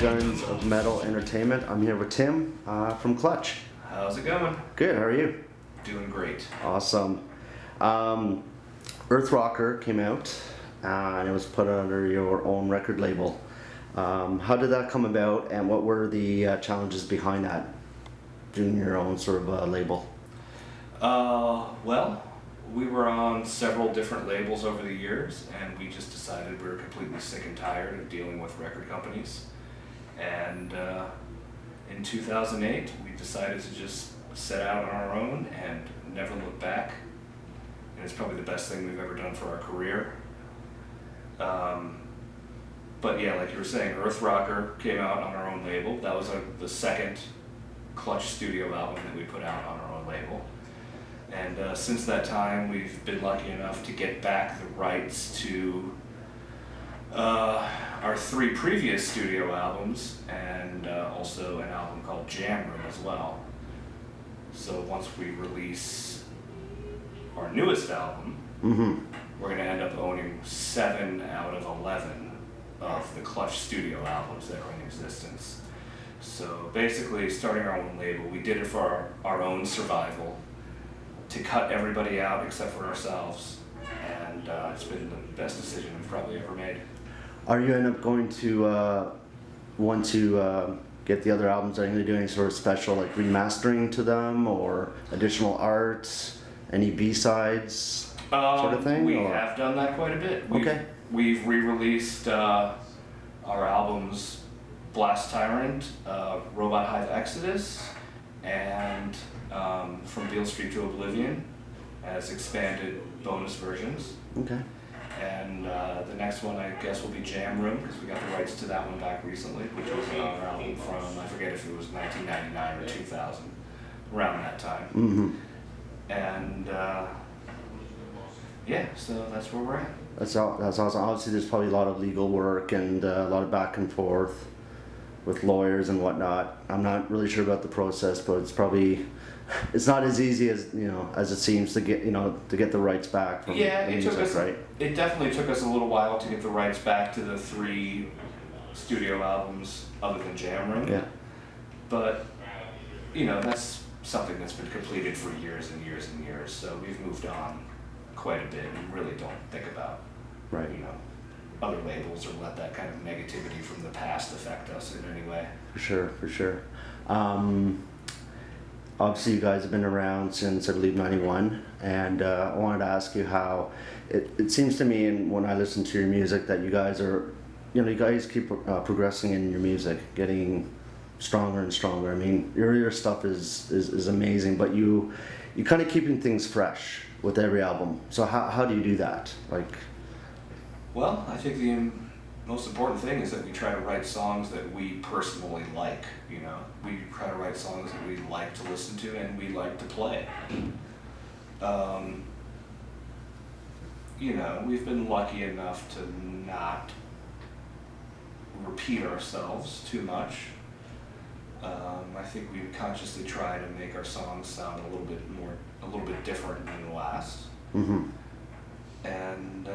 Guns of Metal Entertainment. I'm here with Tim from Clutch. How's it going? Good, how are you? Doing great. Awesome. Earth Rocker came out and it was put under your own record label. How did that come about and what were the challenges behind that, doing your own sort of label? Well, we were on several different labels over the years, and we just decided we were completely sick and tired of dealing with record companies. And in 2008, we decided to just set out on our own and never look back. And it's probably the best thing we've ever done for our career. But yeah, like you were saying, Earth Rocker came out on our own label. That was the second Clutch studio album that we put out on our own label. And since that time, we've been lucky enough to get back the rights to our three previous studio albums, and also an album called Jam Room as well. So once we release our newest album, we're going to end up owning 7 out of 11 of the Clutch studio albums that are in existence. So basically, starting our own label, we did it for our own survival, to cut everybody out except for ourselves, and it's been the best decision we've probably ever made. Are you end up going to want to get the other albums? Are you going to do any sort of special like remastering to them or additional art, any B-sides sort of thing? We have done that quite a bit. We've re-released our albums Blast Tyrant, Robot Hive Exodus, and From Beale Street to Oblivion as expanded bonus versions. Okay. And the next one, I guess, will be Jam Room, because we got the rights to that one back recently, which was our album from, I forget if it was 1999 or 2000, around that time. And yeah, so that's where we're at. That's awesome. Obviously, there's probably a lot of legal work and a lot of back and forth with lawyers and whatnot. I'm not really sure about the process, but it's not as easy as as it seems to get the rights back from the music, right? It definitely took us a little while to get the rights back to the 3 studio albums other than Jam Room. Yeah. But that's something that's been completed for years and years and years. So we've moved on quite a bit and really don't think about other labels or let that kind of negativity from the past affect us in any way. For sure. Obviously, you guys have been around since, I believe, 91, and I wanted to ask you how it seems to me, and when I listen to your music, that you guys are, you guys keep progressing in your music, getting stronger and stronger. I mean, your stuff is amazing, but you kind of keeping things fresh with every album. So how do you do that? Well, I think the most important thing is that we try to write songs that we personally like. We try to write songs that we like to listen to and we like to play. We've been lucky enough to not repeat ourselves too much. I think we consciously try to make our songs sound a little bit different than the last. And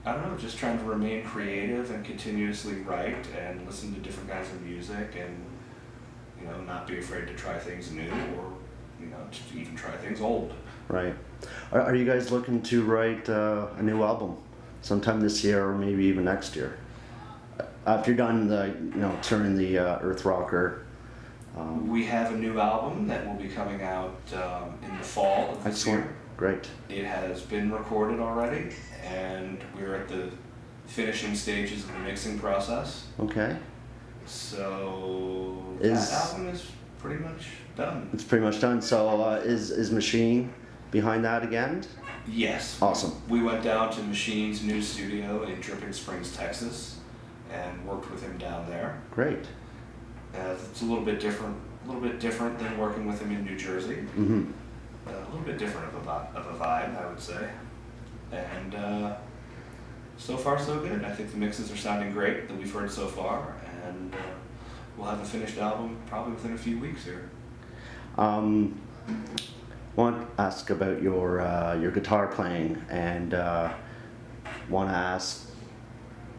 I don't know, just trying to remain creative and continuously write and listen to different kinds of music and, not be afraid to try things new or, to even try things old. Right. Are you guys looking to write a new album sometime this year or maybe even next year? After you're done touring the Earth Rocker. We have a new album that will be coming out in the fall of this year. Great. It has been recorded already, and we're at the finishing stages of the mixing process. Okay. So that album is pretty much done. It's pretty much done. So is Machine behind that again? Yes. Awesome. We went down to Machine's new studio in Dripping Springs, Texas, and worked with him down there. Great. It's a little bit different than working with him in New Jersey. A little bit different of a vibe, I would say. And so far so good. I think the mixes are sounding great that we've heard so far, and we'll have a finished album probably within a few weeks here. Want to ask about your guitar playing, and want to ask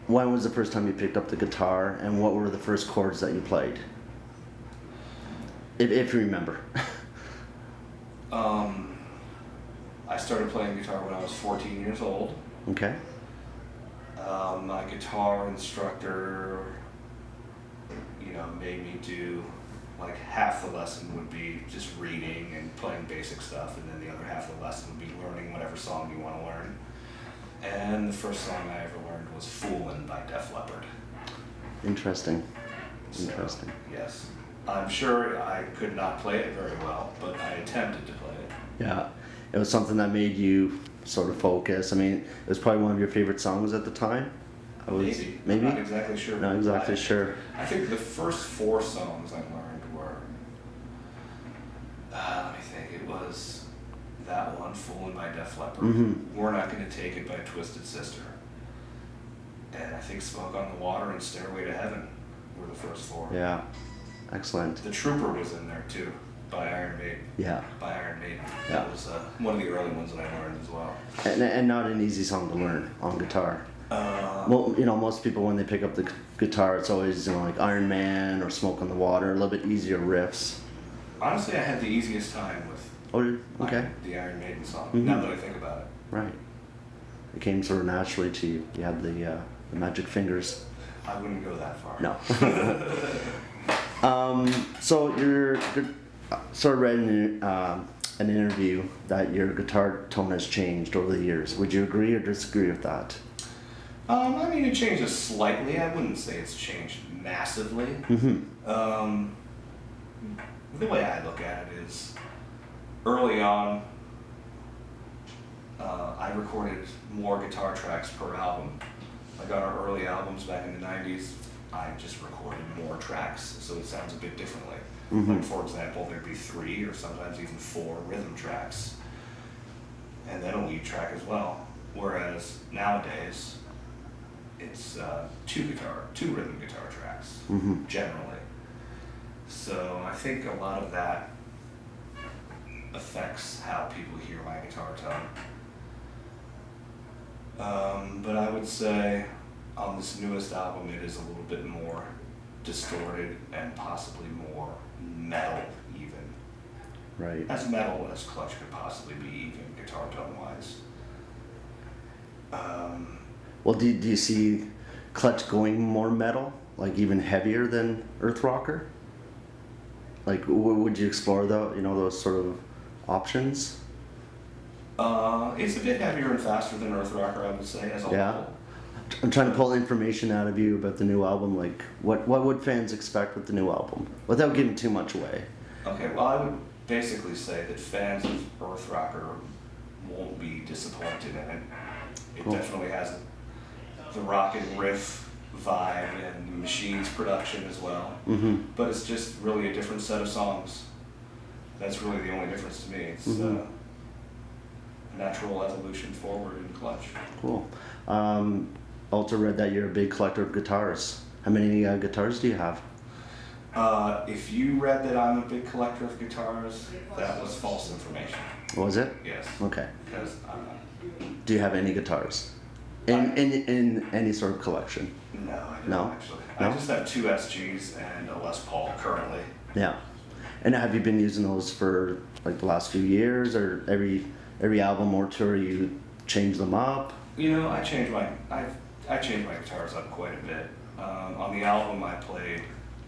when was the first time you picked up the guitar, and what were the first chords that you played? If you remember. I started playing guitar when I was 14 years old. Okay. My guitar instructor, made me do, like, half the lesson would be just reading and playing basic stuff, and then the other half of the lesson would be learning whatever song you want to learn. And the first song I ever learned was Foolin' by Def Leppard. Interesting. So, Interesting. yes. I'm sure I could not play it very well, but I attempted to play it. Yeah. It was something that made you sort of focus. I mean, it was probably one of your favorite songs at the time. Maybe. Maybe? I'm not exactly sure. Not exactly sure. I think the first 4 songs I learned were, let me think, it was that one, Foolin' by Def Leppard, Mm-hmm. We're Not Gonna Take It by Twisted Sister, and I think Smoke on the Water and Stairway to Heaven were the first 4. Yeah. Excellent. The Trooper was in there too, by Iron Maiden. Yeah. By Iron Maiden. Yeah. That was one of the early ones that I learned as well. And not an easy song to learn on guitar. Well, most people when they pick up the guitar, it's always like Iron Man or Smoke on the Water, a little bit easier riffs. Honestly, I had the easiest time with Okay. the Iron Maiden song. Mhm. Now that I think about it. Right. It came sort of naturally to you. You had the magic fingers. I wouldn't go that far. No. So you're sort of read in an interview that your guitar tone has changed over the years. Would you agree or disagree with that? I mean, it changes slightly. I wouldn't say it's changed massively. Mm-hmm. The way I look at it is, early on, I recorded more guitar tracks per album. Like on our early albums back in the 90s, I just recorded more tracks, so it sounds a bit differently. Mm-hmm. Like, for example, there'd be 3 or sometimes even 4 rhythm tracks, and then a lead track as well. Whereas nowadays, it's 2 rhythm guitar tracks, Mm-hmm. generally. So I think a lot of that affects how people hear my guitar tone. But I would say on this newest album, it is a little bit more distorted and possibly more metal even. Right. As metal as Clutch could possibly be, even guitar tone wise. Well, do you see Clutch going more metal, like even heavier than Earth Rocker? Like, would you explore those sort of options? It's a bit heavier and faster than Earth Rocker, I would say, as a Yeah. whole. I'm trying to pull information out of you about the new album. Like, what would fans expect with the new album, without giving too much away? Okay, well, I would basically say that fans of Earth Rocker won't be disappointed in it. It Cool. definitely has the rocket riff vibe and Machines production as well. Mm-hmm. But it's just really a different set of songs. That's really the only difference to me. It's Mhm. natural evolution forward in Clutch. Cool. Also read that you're a big collector of guitars. How many guitars do you have? If you read that I'm a big collector of guitars, that was false information. Was it? Yes. Okay. Because Do you have any guitars? In any sort of collection? no, I don't No? actually. No? I just have 2 SGs and a Les Paul currently. Yeah. And have you been using those for like the last few years, or every album or tour you change them up? I changed my guitars up quite a bit. On the album, I played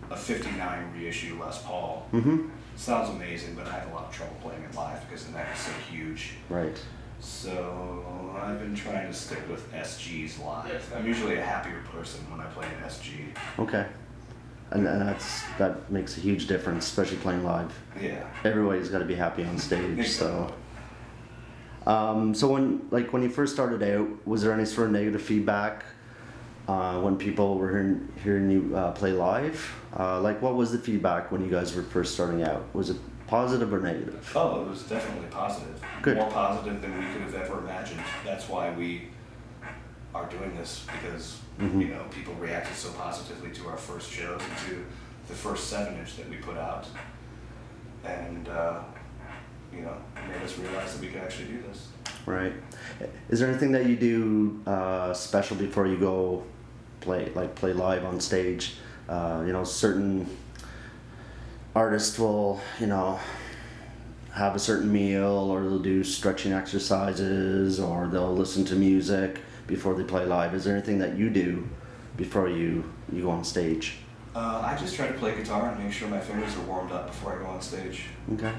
a '59 reissue Les Paul. Mm-hmm. Sounds amazing, but I have a lot of trouble playing it live because the neck is so huge. Right. So I've been trying to stick with SGs live. I'm usually a happier person when I play an SG. Okay. And that makes a huge difference, especially playing live. Yeah. Everybody's got to be happy on stage. So. So when you first started out, was there any sort of negative feedback when people were hearing you play live? Like, what was the feedback when you guys were first starting out? Was it positive or negative? Oh, it was definitely positive. Good. More positive than we could have ever imagined. That's why we are doing this, because Mhm. people reacted so positively to our first shows and to the first 7-inch that we put out, and it made us realize that we could actually do this. Right. Is there anything that you do special before you go play live on stage. Certain artists will, have a certain meal, or they'll do stretching exercises, or they'll listen to music before they play live. Is there anything that you do before you go on stage? I just try to play guitar and make sure my fingers are warmed up before I go on stage. Okay.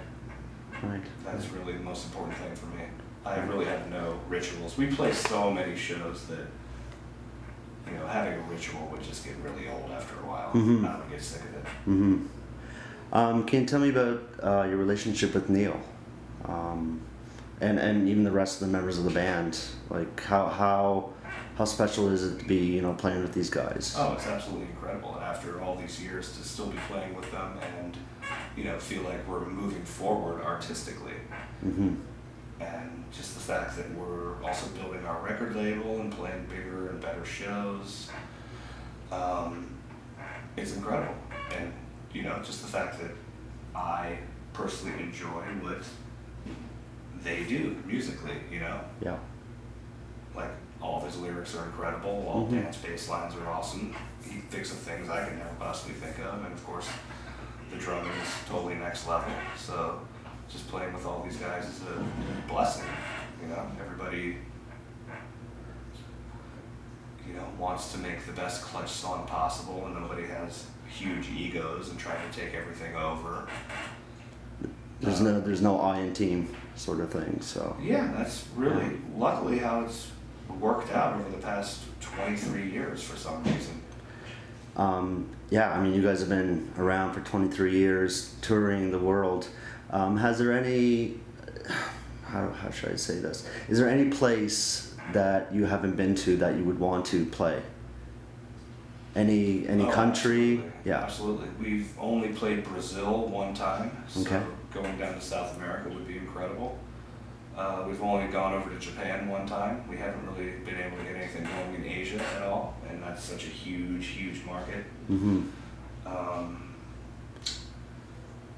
Right. That's really the most important thing for me. I really have no rituals. We play so many shows that, having a ritual would just get really old after a while. Mm-hmm. I would get sick of it. Mm-hmm. Can you tell me about your relationship with Neil, and even the rest of the members of the band? Like how special is it to be playing with these guys? Oh, it's absolutely incredible. After all these years, to still be playing with them and feel like we're moving forward artistically. Mm-hmm. And just the fact that we're also building our record label and playing bigger and better shows, it's incredible. And just the fact that I personally enjoy what they do musically, Yeah. Like, all of his lyrics are incredible, all Mm-hmm. dance bass lines are awesome. He thinks of things I can never possibly think of, and of course, the drumming is totally next level. So, just playing with all these guys is a blessing, Everybody, wants to make the best clutch song possible, and nobody has huge egos and trying to take everything over. There's no I in team sort of thing. So Yeah, that's really luckily how it's worked out over the past 23 years for some reason. you guys have been around for 23 years, touring the world. Has there any, how should I say this? Is there any place that you haven't been to that you would want to play? Any country? Absolutely. Yeah. Absolutely. We've only played Brazil one time, so Okay. going down to South America would be incredible. We've only gone over to Japan one time. We haven't really been able to get anything going in Asia at all, and that's such a huge, huge market. Mm-hmm.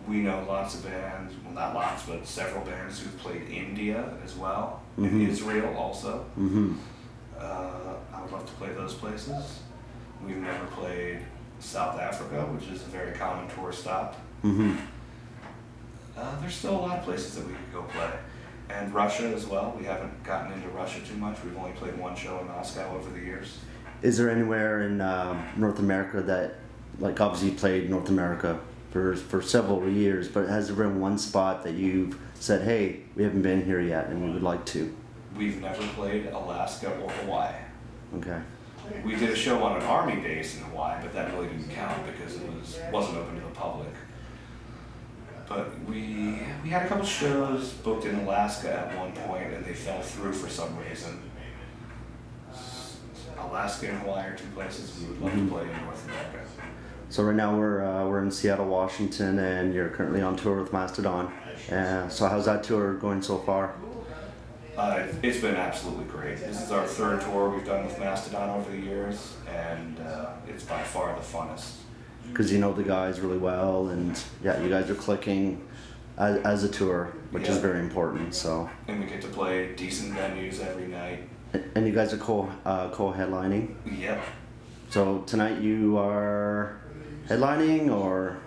We know lots of bands, well, not lots, but several bands who've played India as well, Mhm. and Israel also. Mm-hmm. I would love to play those places. We've never played South Africa, which is a very common tour stop. Mm-hmm. There's still a lot of places that we could go play. And Russia as well. We haven't gotten into Russia too much. We've only played one show in Moscow over the years. Is there anywhere in North America that, like, obviously you played North America for several years, but has there been one spot that you've said, hey, we haven't been here yet and we would like to? We've never played Alaska or Hawaii. Okay. We did a show on an army base in Hawaii, but that really didn't count because it wasn't open to the public. But we had a couple shows booked in Alaska at one point, and they fell through for some reason. Alaska and Hawaii are two places we would love to play in North America. So right now we're in Seattle, Washington, and you're currently on tour with Mastodon. So how's that tour going so far? It's been absolutely great. This is our third tour we've done with Mastodon over the years, and it's by far the funnest. Because you know the guys really well, and yeah, you guys are clicking as a tour, which is very important. So. And we get to play decent venues every night. And you guys are co-headlining. Yep. So tonight you are headlining, or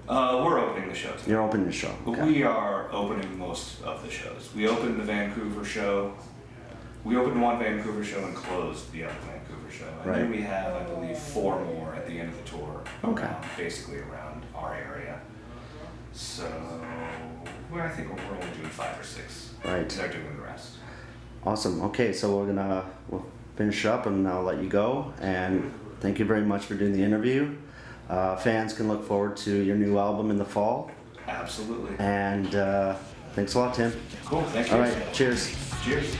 we're opening the show tonight. you're opening the show? Okay. We are opening most of the shows. We opened the Vancouver show. We opened one Vancouver show and closed the other Vancouver show. And then we have, I believe, 4 more at the end of the tour. Okay. Basically around our area. So, I think we're only doing 5 or 6. Right. They're doing the rest. Awesome. Okay, so we'll finish up and I'll let you go. And thank you very much for doing the interview. Fans can look forward to your new album in the fall. Absolutely. And thanks a lot, Tim. Cool. Thank you. All right. Cheers. Cheers.